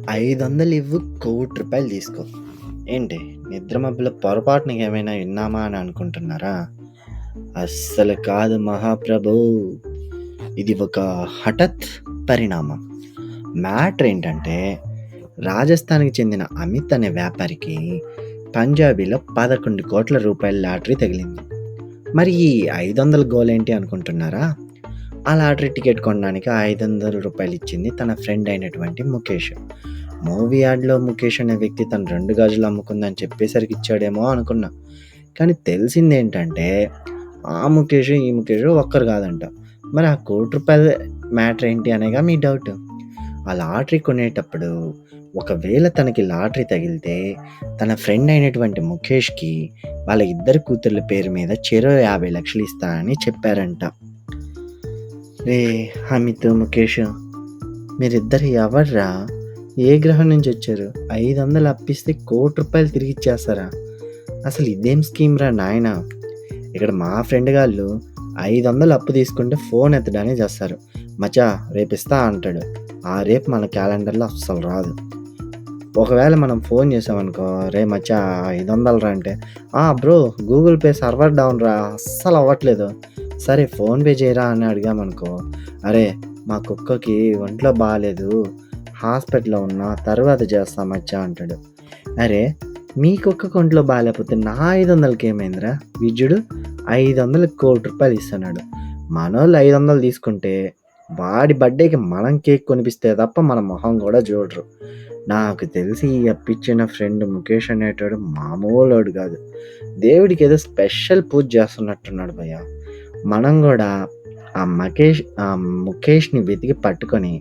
500 ఇవ్వు, రూ. 1,00,00,000 తీసుకో. ఏంటి నిద్ర మబ్బులో పొరపాటున ఏమైనా విన్నామా అని అనుకుంటున్నారా? అస్సలు కాదు మహాప్రభూ. ఇది ఒక హఠాత్ పరిణామం. మ్యాటర్ ఏంటంటే, రాజస్థాన్‌కి చెందిన అమిత్ అనే వ్యాపారికి పంజాబీలో 11,00,00,000 లాటరీ తగిలింది. మరి ఈ 500 గోలేంటి అనుకుంటున్నారా? ఆ లాటరీ టికెట్ కొనడానికి రూ. 500 ఇచ్చింది తన ఫ్రెండ్ అయినటువంటి ముఖేష్. మూవీ యాడ్‌లో ముఖేష్ అనే వ్యక్తి తను 2 గాజులు అమ్ముకుందని చెప్పేసరికి ఇచ్చాడేమో అనుకున్నా. కానీ తెలిసిందేంటంటే, ఆ ముఖేష్, ఈ ముఖేష్ ఒక్కరు కాదంట. మరి ఆ రూ. 1,00,00,000 మ్యాటర్ ఏంటి అనేగా మీ డౌట్. ఆ లాటరీ కొనేటప్పుడు ఒకవేళ తనకి లాటరీ తగిలితే తన ఫ్రెండ్ అయినటువంటి ముఖేష్‌కి వాళ్ళ ఇద్దరు కూతుర్ల పేరు మీద చెరో 50,00,000 ఇస్తానని చెప్పారంట. రే అమిత్, ముఖేష్, మీరిద్దరు ఎవర్రా? ఏ గ్రహం నుంచి వచ్చారు? 500 అప్పిస్తే రూ. 1,00,00,000 తిరిగి ఇచ్చేస్తారా? అసలు ఇదేం స్కీమ్ రా నాయనా! ఇక్కడ మా ఫ్రెండ్ గాళ్ళు 500 అప్పు తీసుకుంటే ఫోన్ ఎత్తడానికి చేస్తారు. మచ్చా రేపిస్తా అంటాడు. ఆ రేపు మన క్యాలెండర్‌లో అస్సలు రాదు. ఒకవేళ మనం ఫోన్ చేసామనుకో, రే మచ్చా 500 రా అంటే, bro Google pay server down రా, అస్సలు అవ్వట్లేదు. సరే ఫోన్‌పే చేయరా అని అడిగామనుకో, అరే మా కుక్కకి ఒంట్లో బాలేదు, హాస్పిటల్‌లో ఉన్నా, తర్వాత చేస్తా మచ్చా అంటాడు. అరే మీ కుక్కకి ఒంట్లో బాలేకపోతే నా 500కి ఏమైందిరా? విజ్జుడు 500కి రూ. 1,00,00,000 ఇస్తున్నాడు. మనోళ్ళు 500 తీసుకుంటే వాడి బర్త్‌డేకి మనం కేక్ కొనిపిస్తే తప్ప మన మొహం కూడా చూడరు. నాకు తెలిసి ఈ అప్పిచ్చిన ఫ్రెండ్ ముఖేష్ అనేటోడు మామూలోడు కాదు. దేవుడికి ఏదో స్పెషల్ పూజ చేస్తున్నట్టున్నాడు భయ్యా. మనం కూడా ఆ ముఖేష్‌ని వెతికి పట్టుకొని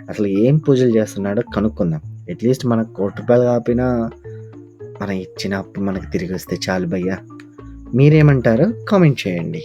అసలు ఏం పూజలు చేస్తున్నాడో కనుక్కుందాం. అట్‌లీస్ట్ మనకు రూ. 1,00,00,000 కాకపోయినా మనం ఇచ్చిన అప్పు మనకు తిరిగొస్తే చాలు భయ్యా. మీరేమంటారో కామెంట్ చేయండి.